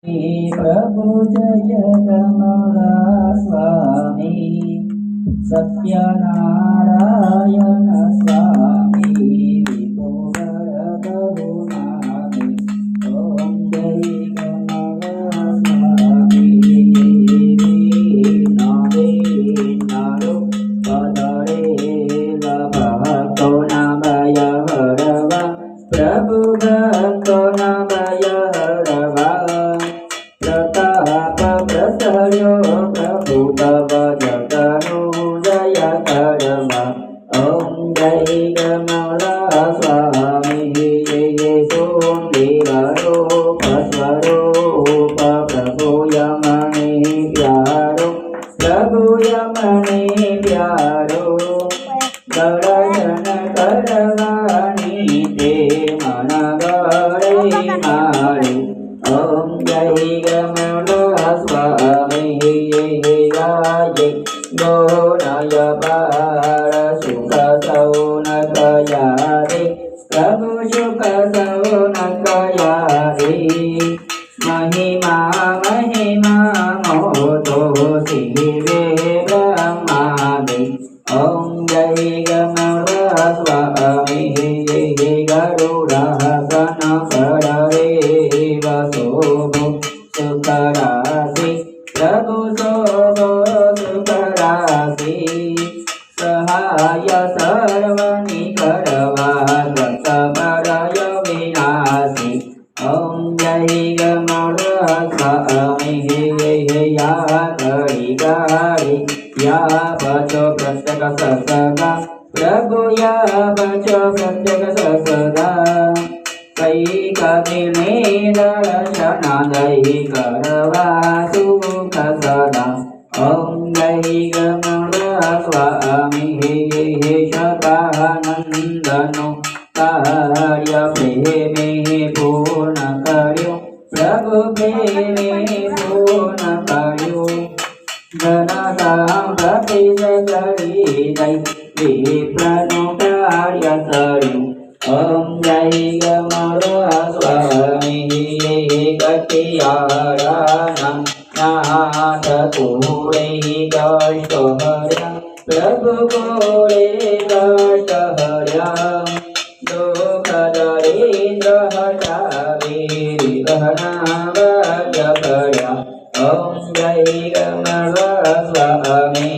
प्रभु जय कमला स्वामी सत्यनारायण स्वामी विभुवर बहुनामी ओम जय कमला स्वामी नारे नारो पदरे भक्तो नामय हरवा प्रभु भक्तो नामय हरवा प्रताप प्रसर्यो प्रभु तव जगनुदय कर्मा ओम जय कमला स्वामी जय सुंदररूप स्वरूप प्रभु यमने प्यारो प्रभु यमने प्यारो दर्शन करवानी ते मन गरे मारे ओम जय कमला स्वामी जय गोनय पार सुख सौनकया रे प्रभु सुख सौनकया रे महिमा महिमा मोतो शिवे ब्रह्मा दे ओम जय कमला स्वामी गरुडासन पड़े वसोभो सुखराशि प्रभु शोभो सुखराशि सहाय सर्वनिकरवा दत्तपरय विनाशि ओम जय कमला स्वामी या करी गारी या बचो प्रत्यक सदा प्रभु या बचो प्रत्यक सदा कई कपिने दर्शन दई करवा सुख सदा ओम जय कमला स्वामी शतानंदनो कार्य प्रेमे पूर्ण कर्यो प्रभु प्रेमे पूर्ण कर्यो गणतांबति जगरी जय विप्रनु कार्य कर्यो ओम जय कमला स्वामी गतियारानं नाथ कोरे कष्ट हर्या प्रभु कोरे कष्ट हर्या दुख दरिद्र हटावे विघ्ना भाग्य कर्या ओम जय कमला स्वामी